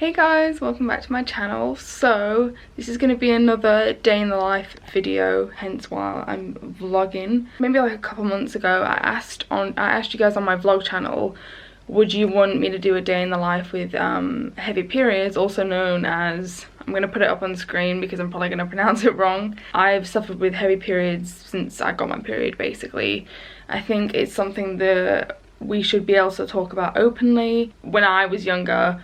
Hey guys, welcome back to my channel. So this is going to be another day in the life video, hence why I'm vlogging. Maybe like a couple months ago I asked you guys on my vlog channel, would you want me to do a day in the life with heavy periods, also known as, I'm going to put it up on the screen because I'm probably going to pronounce it wrong. I've suffered with heavy periods since I got my period, basically. I think it's something that we should be able to talk about openly. When I was younger,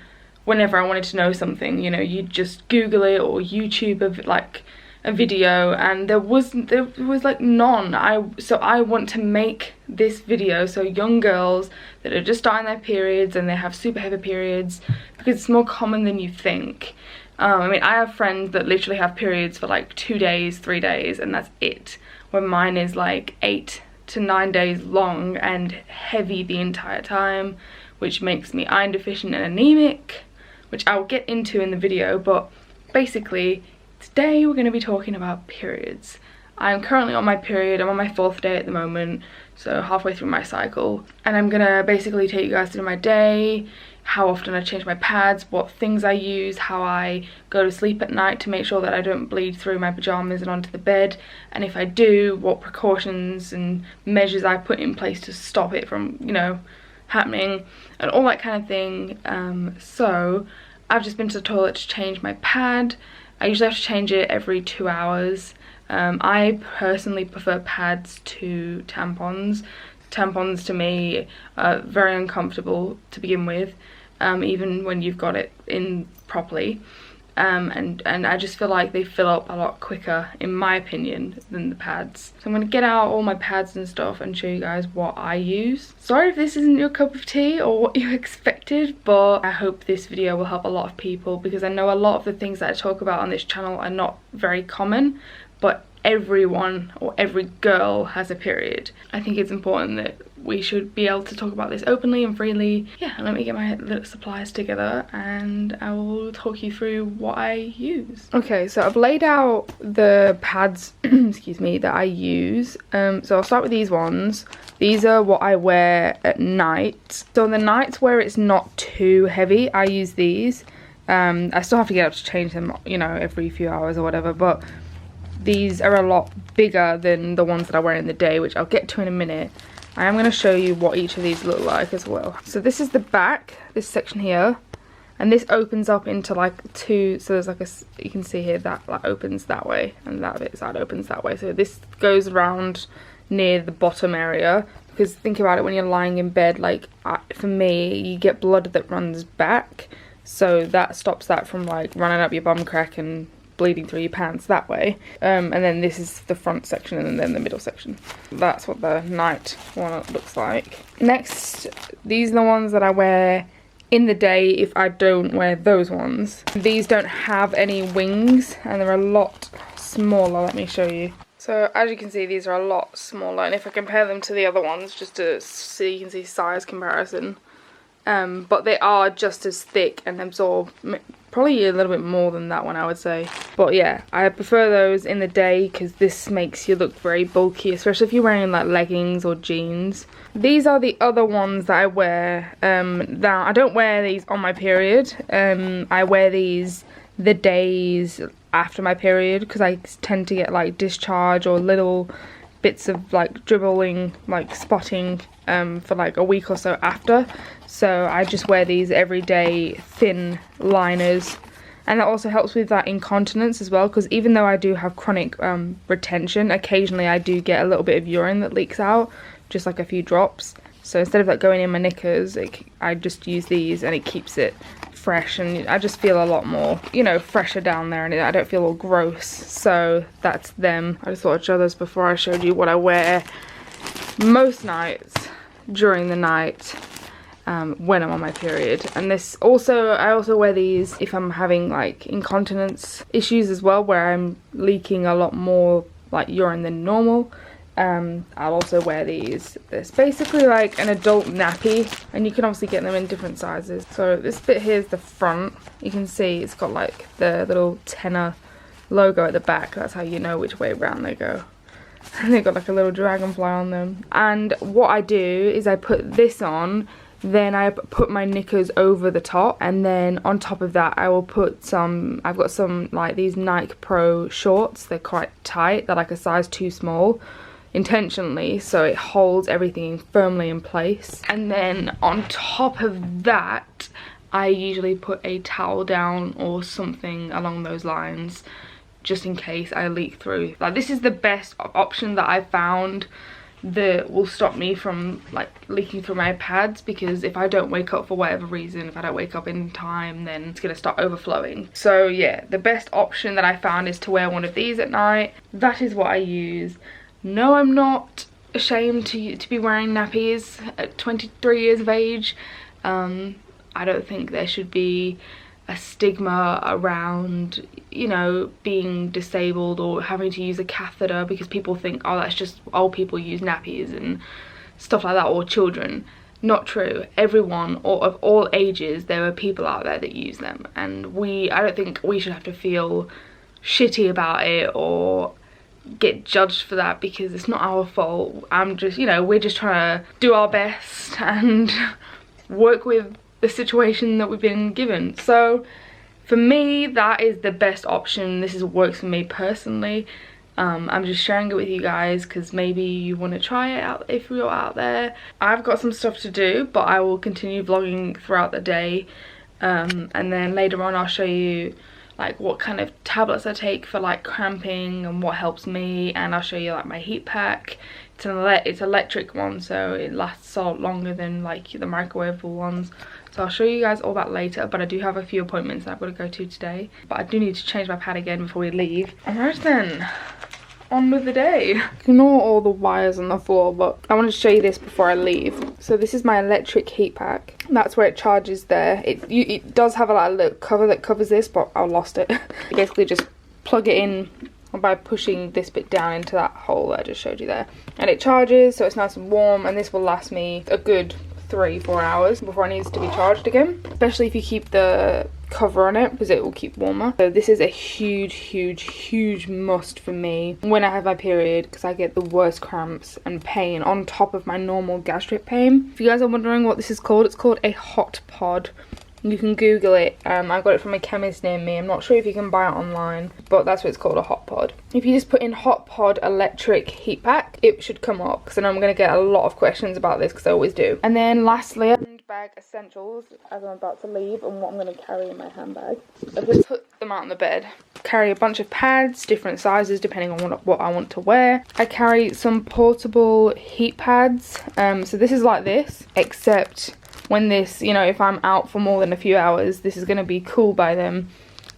whenever I wanted to know something, you know, you'd just Google it or YouTube of like a video, and there was like none. So I want to make this video so young girls that are just starting their periods and they have super heavy periods, because it's more common than you think. I mean, I have friends that literally have periods for like 2 days, 3 days, and that's it. When mine is like 8 to 9 days long and heavy the entire time, which makes me iron deficient and anemic, which I'll get into in the video. But basically today we're going to be talking about periods. I'm currently on my period. I'm on my 4th day at the moment, so halfway through my cycle, and I'm gonna basically take you guys through my day, how often I change my pads, what things I use, how I go to sleep at night to make sure that I don't bleed through my pajamas and onto the bed, and if I do, what precautions and measures I put in place to stop it from, you know, happening, and all that kind of thing. So I've just been to the toilet to change my pad. I usually have to change it every 2 hours. I personally prefer pads to tampons. Tampons to me are very uncomfortable to begin with, even when you've got it in properly. And I just feel like they fill up a lot quicker, in my opinion, than the pads. So I'm going to get out all my pads and stuff and show you guys what I use. Sorry if this isn't your cup of tea or what you expected, but I hope this video will help a lot of people, because I know a lot of the things that I talk about on this channel are not very common, but everyone or every girl has a period. I think it's important that we should be able to talk about this openly and freely. Yeah, let me get my little supplies together and I will talk you through what I use. Okay, so I've laid out the pads excuse me, that I use. So I'll start with these ones. These are what I wear at night. So on the nights where it's not too heavy, I use these. I still have to get up to change them, you know, every few hours or whatever, but these are a lot bigger than the ones that I wear in the day, which I'll get to in a minute. I am going to show you what each of these look like as well. So this is the back, this section here, and this opens up into like two, so there's like a, you can see here that like opens that way, and that bit side opens that way. So this goes around near the bottom area, because think about it, when you're lying in bed, like for me, you get blood that runs back, so that stops that from like running up your bum crack and bleeding through your pants that way. And then this is the front section, and then the middle section. That's what the night one looks like. Next, these are the ones that I wear in the day if I don't wear those ones. These don't have any wings and they're a lot smaller. Let me show you. So as you can see, these are a lot smaller, and if I compare them to the other ones, just to see, you can see size comparison, but they are just as thick and absorb probably a little bit more than that one, I would say. But yeah, I prefer those in the day because this makes you look very bulky, especially if you're wearing like leggings or jeans. These are the other ones that I wear. Now I don't wear these on my period. I wear these the days after my period, because I tend to get like discharge or little bits of like dribbling, like spotting, for like a week or so after. So I just wear these every day, thin liners, and that also helps with that incontinence as well, because even though I do have chronic retention, occasionally I do get a little bit of urine that leaks out, just like a few drops. So instead of like going in my knickers, I just use these and it keeps it fresh, and I just feel a lot more, you know, fresher down there, and I don't feel all gross. So that's them. I just thought I'd show those before I showed you what I wear most nights during the night when I'm on my period. And this also, I also wear these if I'm having like incontinence issues as well, where I'm leaking a lot more like urine than normal. I'll also wear these. It's basically like an adult nappy, and you can obviously get them in different sizes. So this bit here is the front. You can see it's got like the little tenor logo at the back. That's how you know which way around they go. And they've got like a little dragonfly on them. And what I do is I put this on Then I put my knickers over the top, and then on top of that I will put some, I've got some like these Nike Pro shorts. They're quite tight, they're like a size too small intentionally, so it holds everything firmly in place. And then on top of that I usually put a towel down or something along those lines, just in case I leak through. Like, this is the best option that I've found that will stop me from like leaking through my pads, because if I don't wake up for whatever reason, if I don't wake up in time, then it's gonna start overflowing. So yeah, the best option that I found is to wear one of these at night. That is what I use. No, I'm not ashamed to be wearing nappies at 23 years of age. I don't think there should be a stigma around, you know, being disabled or having to use a catheter, because people think, oh, that's just old people use nappies and stuff like that, or children. Not true. Everyone, or of all ages, there are people out there that use them, and I don't think we should have to feel shitty about it or get judged for that, because it's not our fault. I'm just, you know, we're just trying to do our best and work with the situation that we've been given. So for me, that is the best option. This is what works for me personally. I'm just sharing it with you guys because maybe you want to try it out if you're out there. I've got some stuff to do, but I will continue vlogging throughout the day, and then later on I'll show you like what kind of tablets I take for like cramping and what helps me, and I'll show you like my heat pack. It's electric one, so it lasts a lot longer than like the microwavable ones. So I'll show you guys all that later, but I do have a few appointments that I've got to go to today. But I do need to change my pad again before we leave. Alright then, on with the day. Ignore all the wires on the floor, but I want to show you this before I leave. So this is my electric heat pack. That's where it charges there. It does have a little cover that covers this, but I lost it. You basically just plug it in by pushing this bit down into that hole that I just showed you there. And it charges, so it's nice and warm, and this will last me a good 3-4 hours before it needs to be charged again, especially if you keep the cover on it, because it will keep warmer. So this is a huge must for me when I have my period, because I get the worst cramps and pain on top of my normal gastric pain. If you guys are wondering what this is called, it's called a hot pod. You can Google it. I got it from a chemist near me. I'm not sure if you can buy it online, but that's what it's called, a hot pod. If you just put in hot pod electric heat pack, it should come up, because I know I'm going to get a lot of questions about this, because I always do. And then lastly, handbag essentials as I'm about to leave, and what I'm going to carry in my handbag. I've just put them out on the bed. Carry a bunch of pads, different sizes depending on what I want to wear. I carry some portable heat pads. So this is like this, except when this, you know, if I'm out for more than a few hours, this is going to be cool by then.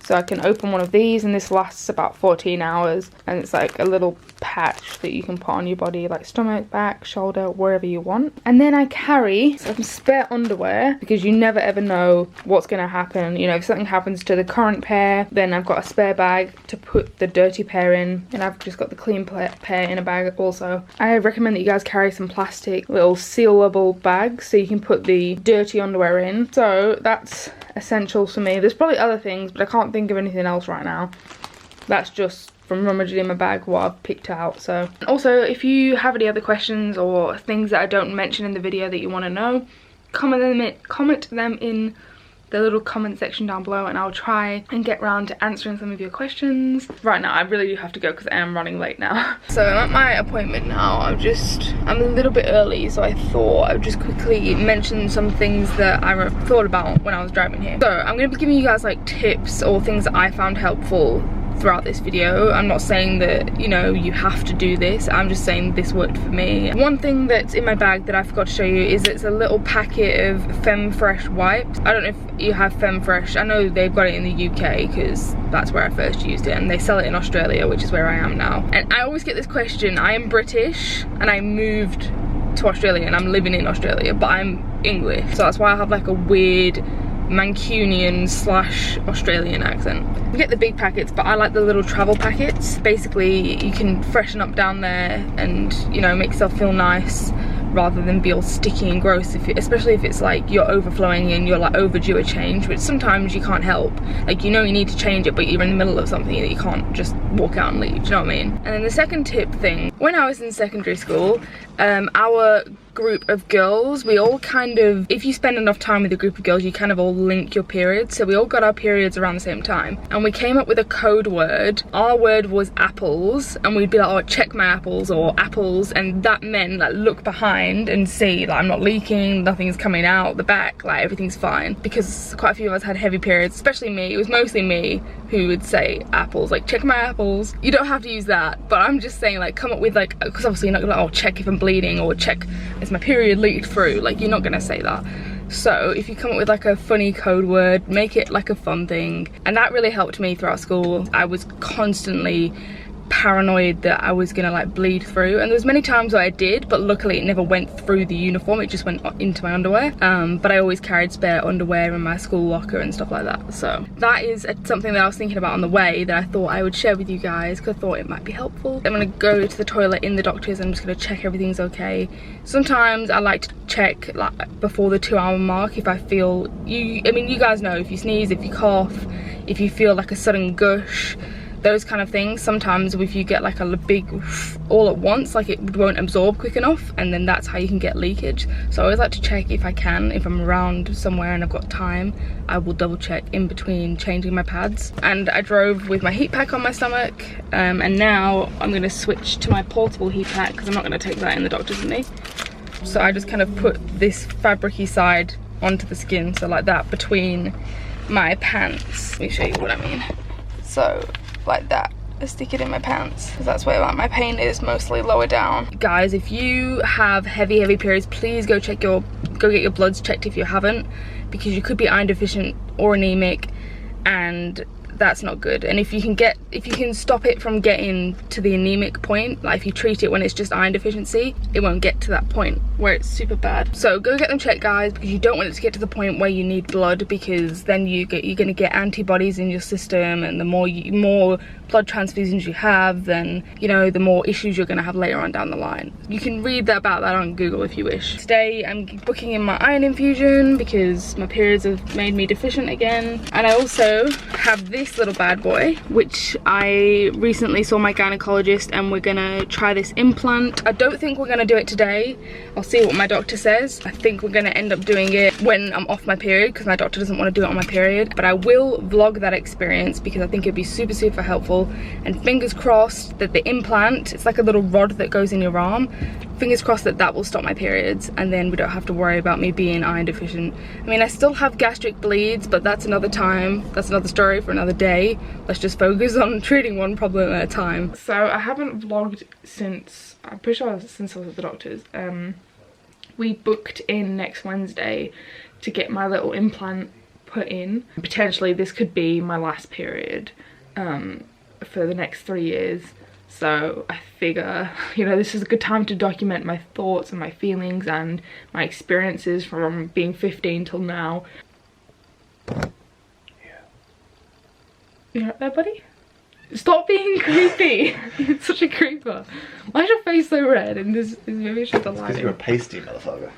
So I can open one of these, and this lasts about 14 hours, and it's like a little patch that you can put on your body, like stomach, back, shoulder, wherever you want. And then I carry some spare underwear, because you never ever know what's going to happen. You know, if something happens to the current pair, then I've got a spare bag to put the dirty pair in, and I've just got the clean pair in a bag also. I recommend that you guys carry some plastic little sealable bags so you can put the dirty underwear in. So that's essentials for me. There's probably other things, but I can't think of anything else right now. That's just from rummaging in my bag what I've picked out. So also, if you have any other questions or things that I don't mention in the video that you want to know, comment them in the little comment section down below, and I'll try and get round to answering some of your questions. Right now I really do have to go because I am running late now. So I'm at my appointment now. I'm a little bit early, so I thought I would just quickly mention some things that I thought about when I was driving here. So I'm going to be giving you guys like tips or things that I found helpful throughout this video. I'm not saying that, you know, you have to do this. I'm just saying this worked for me. One thing that's in my bag that I forgot to show you is it's a little packet of Femfresh wipes. I don't know if you have Femfresh. I know they've got it in the UK because that's where I first used it, and they sell it in Australia, which is where I am now. And I always get this question. I am British and I moved to Australia and I'm living in Australia, but I'm English, so that's why I have like a weird Mancunian / Australian accent. You get the big packets, but I like the little travel packets. Basically, you can freshen up down there and, you know, make yourself feel nice rather than be all sticky and gross, especially if it's like you're overflowing and you're like overdue a change, which sometimes you can't help. Like, you know you need to change it, but you're in the middle of something that you can't just walk out and leave, do you know what I mean? And then the second tip thing when I was in secondary school, our group of girls, we all kind of, if you spend enough time with a group of girls, you kind of all link your periods. So we all got our periods around the same time, and we came up with a code word. Our word was apples, and we'd be like, oh, check my apples, or apples, and that meant like look behind and see like I'm not leaking, nothing's coming out the back, like everything's fine. Because quite a few of us had heavy periods, especially me. It was mostly me who would say apples, like check my apples. You don't have to use that, but I'm just saying like come up with like, because obviously you're not gonna, oh, check if I'm bleeding, or check is my period leaked through, like you're not gonna say that. So if you come up with like a funny code word, make it like a fun thing. And that really helped me throughout school. I was constantly paranoid that I was gonna like bleed through, and there's many times where I did, but luckily it never went through the uniform, it just went into my underwear. But I always carried spare underwear in my school locker and stuff like that. So that is something that I was thinking about on the way that I thought I would share with you guys, because I thought it might be helpful. I'm gonna go to the toilet in the doctor's, I'm just gonna check everything's okay. Sometimes I like to check like before the 2-hour mark if I feel, I mean you guys know, if you sneeze, if you cough, if you feel like a sudden gush, those kind of things. Sometimes if you get like a big all at once, like it won't absorb quick enough, and then that's how you can get leakage. So I always like to check if I can, if I'm around somewhere and I've got time, I will double check in between changing my pads. And I drove with my heat pack on my stomach, and now I'm going to switch to my portable heat pack because I'm not going to take that in the doctor's with me. So I just kind of put this fabricy side onto the skin, so like that between my pants. Let me show you what I mean. So like that, I stick it in my pants because that's where like my pain is, mostly lower down. Guys, if you have heavy periods, please go get your bloods checked if you haven't, because you could be iron deficient or anemic, and that's not good. And if you can stop it from getting to the anemic point, like if you treat it when it's just iron deficiency, it won't get to that point where it's super bad. So go get them checked, guys, because you don't want it to get to the point where you need blood, because then you're gonna get antibodies in your system, and the more blood transfusions you have, then you know the more issues you're gonna have later on down the line. You can read about that on Google if you wish. Today I'm booking in my iron infusion because my periods have made me deficient again, and I also have this little bad boy, which I recently saw my gynecologist, and we're gonna try this implant. I don't think we're gonna do it today. I'll see what my doctor says. I think we're gonna end up doing it when I'm off my period, because my doctor doesn't want to do it on my period. But I will vlog that experience because I think it'd be super helpful. And fingers crossed that the implant, it's like a little rod that goes in your arm, fingers crossed that that will stop my periods, and then we don't have to worry about me being iron deficient. I mean, I still have gastric bleeds, but that's another time, that's another story for another day. Let's just focus on treating one problem at a time. So I haven't vlogged since, I'm pretty sure since I was at the doctor's. We booked in next Wednesday to get my little implant put in. Potentially this could be my last period for the next 3 years. So I figure, you know, this is a good time to document my thoughts and my feelings and my experiences from being 15 till now. Yeah. You right there, buddy? Stop being creepy. You're such a creeper. Why is your face so red? And this maybe it's just a lie. Because you're a pasty motherfucker.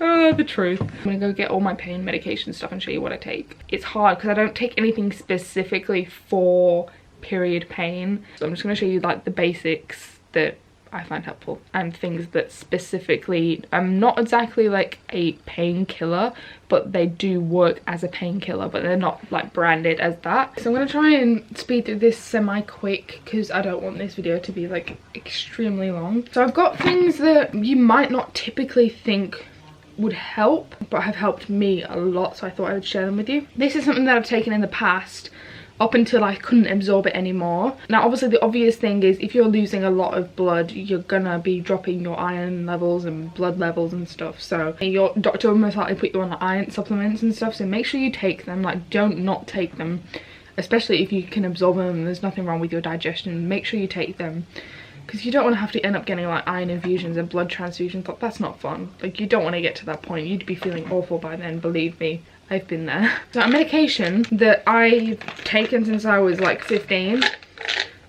Oh, the truth. I'm gonna go get all my pain medication stuff and show you what I take. It's hard because I don't take anything specifically for period pain. So I'm just gonna show you like the basics that I find helpful, and things that specifically, I'm not exactly like a painkiller, but they do work as a painkiller, but they're not like branded as that. So I'm gonna try and speed through this semi-quick because I don't want this video to be like extremely long. So I've got things that you might not typically think would help, but have helped me a lot, so I thought I would share them with you. This is something that I've taken in the past up until I couldn't absorb it anymore. Now obviously the obvious thing is if you're losing a lot of blood, you're gonna be dropping your iron levels and blood levels and stuff, so your doctor will most likely put you on like iron supplements and stuff, so make sure you take them. Like, don't not take them, especially if you can absorb them and there's nothing wrong with your digestion. Make sure you take them, because you don't want to have to end up getting like iron infusions and blood transfusions. That's not fun. Like, you don't want to get to that point. You'd be feeling awful by then, believe me. I've been there. So a medication that I've taken since I was like 15.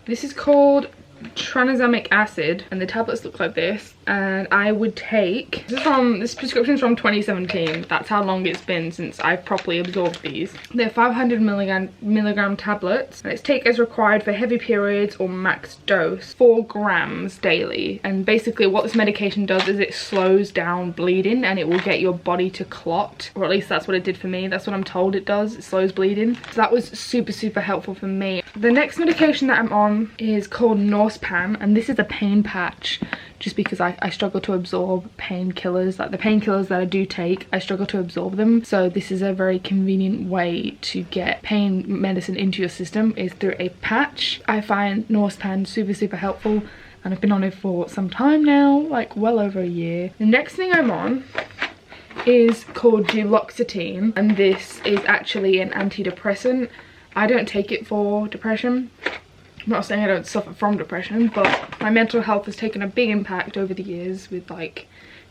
This is called Tranexamic Acid, and the tablets look like this. and I would take, this prescription is from 2017. That's how long it's been since I've properly absorbed these. They're 500 milligram tablets, and it's take as required for heavy periods or max dose, 4 grams daily. And basically what this medication does is it slows down bleeding, and it will get your body to clot, or at least that's what it did for me. That's what I'm told it does. It slows bleeding. So that was super helpful for me. The next medication that I'm on is called Norspan, and this is a pain patch, just because I struggle to absorb painkillers. Like the painkillers that I do take, I struggle to absorb them. So this is a very convenient way to get pain medicine into your system, is through a patch. I find Norspan super helpful, and I've been on it for some time now, like well over a year. The next thing I'm on is called Duloxetine, and this is actually an antidepressant. I don't take it for depression. I'm not saying I don't suffer from depression, but my mental health has taken a big impact over the years with like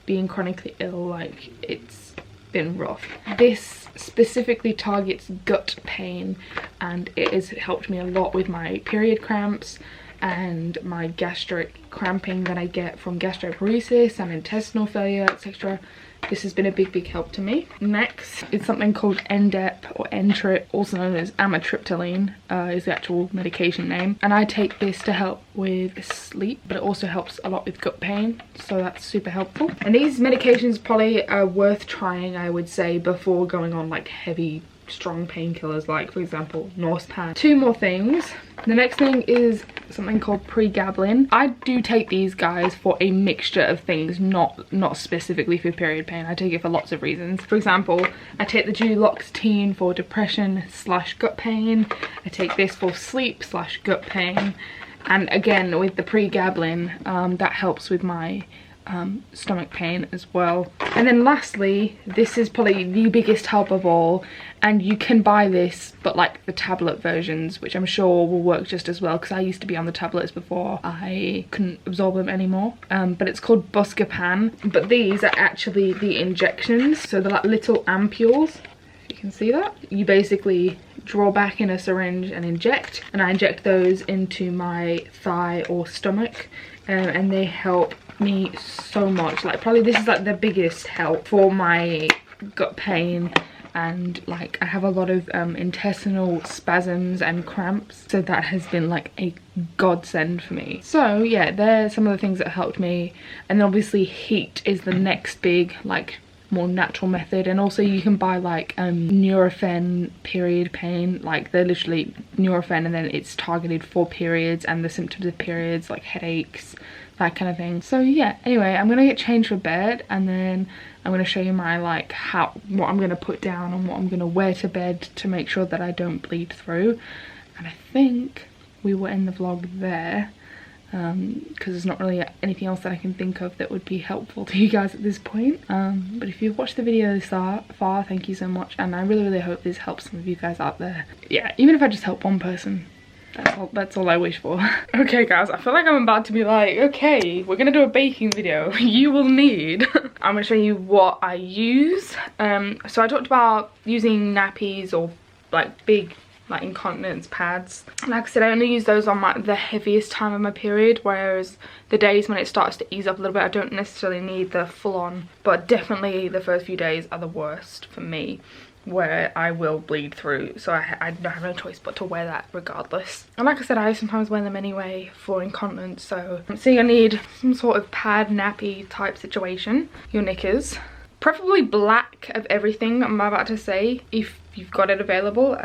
being chronically ill. Like it's been rough. This specifically targets gut pain, and it has helped me a lot with my period cramps and my gastric cramping that I get from gastroparesis and intestinal failure, etc. This has been a big help to me. Next is something called Endep or Entrip, also known as amitriptyline, is the actual medication name. And I take this to help with sleep, but it also helps a lot with gut pain, so that's super helpful. And these medications probably are worth trying, I would say, before going on like heavy strong painkillers, like for example Norspan. 2 more things. The next thing is something called pregabalin. I do take these guys for a mixture of things, not specifically for period pain. I take it for lots of reasons. For example, I take the Duloxetine for depression / gut pain. I take this for sleep / gut pain, and again with the pregabalin, that helps with my stomach pain as well. And then lastly, this is probably the biggest help of all, and you can buy this but like the tablet versions, which I'm sure will work just as well, because I used to be on the tablets before I couldn't absorb them anymore. But it's called Buscopan, but these are actually the injections, so they're like little ampules. You can see that. You basically draw back in a syringe and inject, and I inject those into my thigh or stomach, and they help me so much. Like probably this is like the biggest help for my gut pain, and like I have a lot of intestinal spasms and cramps, so that has been like a godsend for me. So yeah, they're some of the things that helped me. And then obviously heat is the next big like more natural method, and also you can buy like Nurofen period pain, like they're literally Nurofen and then it's targeted for periods and the symptoms of periods, like headaches, that kind of thing. So yeah, anyway, I'm gonna get changed for bed, and then I'm gonna show you my like what I'm gonna put down and what I'm gonna wear to bed to make sure that I don't bleed through. And I think we will end the vlog there, because there's not really anything else that I can think of that would be helpful to you guys at this point. But if you've watched the video this far, thank you so much, and I really hope this helps some of you guys out there. Yeah, even if I just help one person, that's all I wish for. Okay guys, I feel like I'm about to be like, okay, we're gonna do a baking video. You will need I'm gonna show you what I use. So I talked about using nappies or like big like incontinence pads. Like I said, I only use those on the heaviest time of my period, whereas the days when it starts to ease up a little bit, I don't necessarily need the full-on, but definitely the first few days are the worst for me, where I will bleed through, so I don't have no choice but to wear that regardless. And like I said, I sometimes wear them anyway for incontinence, so you're gonna need some sort of pad nappy type situation, your knickers, preferably black of everything I'm about to say if you've got it available.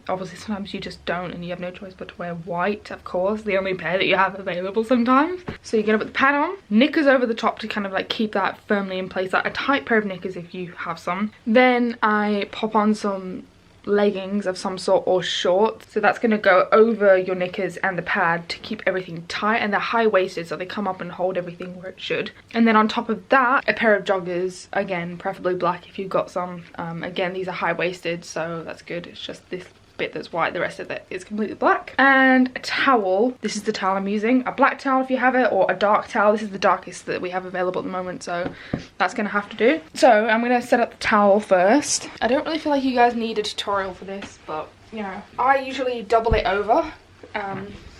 Obviously sometimes you just don't and you have no choice but to wear white, of course, the only pair that you have available sometimes. So you're gonna put the pad on, knickers over the top to kind of like keep that firmly in place, like a tight pair of knickers if you have some. Then I pop on some leggings of some sort or shorts, so that's going to go over your knickers and the pad to keep everything tight, and they're high-waisted so they come up and hold everything where it should. And then on top of that, a pair of joggers, again preferably black if you've got some. Again, these are high-waisted, so that's good. It's just this bit that's white, the rest of it is completely black. And a towel. This is the towel I'm using, a black towel if you have it, or a dark towel. This is the darkest that we have available at the moment, so that's gonna have to do. So I'm gonna set up the towel first. I don't really feel like you guys need a tutorial for this, but you know, I usually double it over,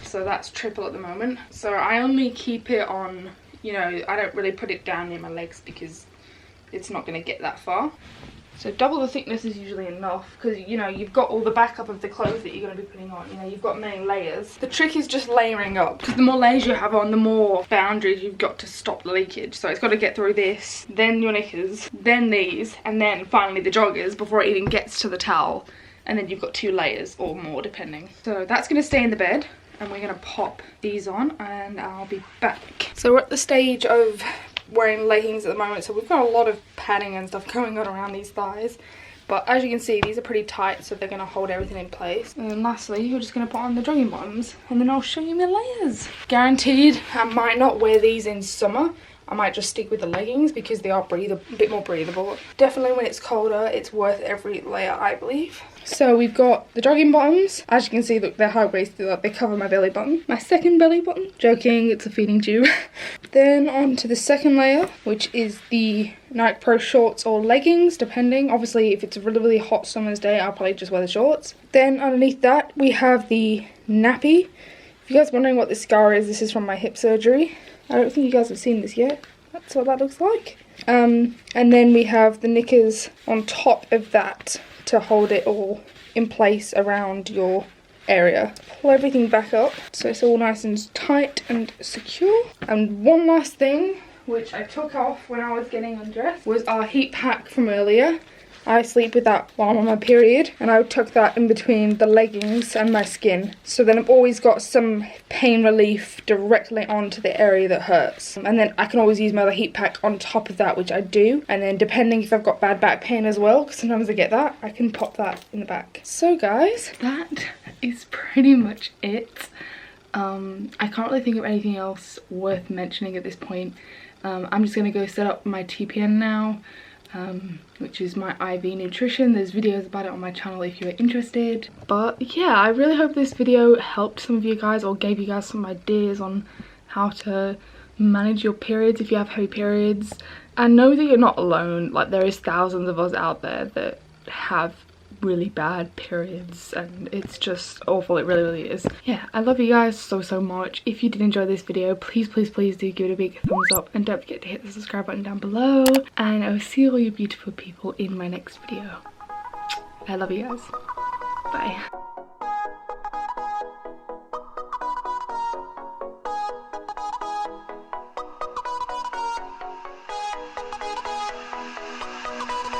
so that's triple at the moment. So I only keep it on you know, I don't really put it down near my legs because it's not going to get that far. So double the thickness is usually enough because, you know, you've got all the backup of the clothes that you're going to be putting on. You know, you've got many layers. The trick is just layering up, because the more layers you have on, the more boundaries you've got to stop the leakage. So it's got to get through this, then your knickers, then these, and then finally the joggers before it even gets to the towel. And then you've got 2 layers or more depending. So that's going to stay in the bed, and we're going to pop these on and I'll be back. So we're at the stage of wearing leggings at the moment, so we've got a lot of padding and stuff going on around these thighs, but as you can see these are pretty tight, so they're going to hold everything in place. And then lastly we're just going to put on the jogging bottoms, and then I'll show you my layers. Guaranteed I might not wear these in summer. I might just stick with the leggings because they are a bit more breathable. Definitely when it's colder, it's worth every layer, I believe. So we've got the jogging bottoms. As you can see, look, they're high-waisted, they cover my belly button. My second belly button. Joking, it's a feeding tube. Then on to the second layer, which is the Nike Pro shorts or leggings, depending. Obviously, if it's a really, really hot summer's day, I'll probably just wear the shorts. Then underneath that, we have the nappy. If you guys are wondering what this scar is, this is from my hip surgery. I don't think you guys have seen this yet. That's what that looks like. And then we have the knickers on top of that to hold it all in place around your area. Pull everything back up so it's all nice and tight and secure. And one last thing, which I took off when I was getting undressed, was our heat pack from earlier. I sleep with that while I'm on my period, and I tuck that in between the leggings and my skin. So then I've always got some pain relief directly onto the area that hurts. And then I can always use my other heat pack on top of that, which I do. And then depending if I've got bad back pain as well, because sometimes I get that, I can pop that in the back. So guys, that is pretty much it. I can't really think of anything else worth mentioning at this point. I'm just going to go set up my TPN now. Which is my IV nutrition. There's videos about it on my channel if you're interested. But yeah, I really hope this video helped some of you guys or gave you guys some ideas on how to manage your periods if you have heavy periods. And know that you're not alone. Like, there is thousands of us out there that have really bad periods, and it's just awful. It really, really is. Yeah, I love you guys so much. If you did enjoy this video, please do give it a big thumbs up, and don't forget to hit the subscribe button down below, and I will see all you beautiful people in my next video. I love you guys. Bye.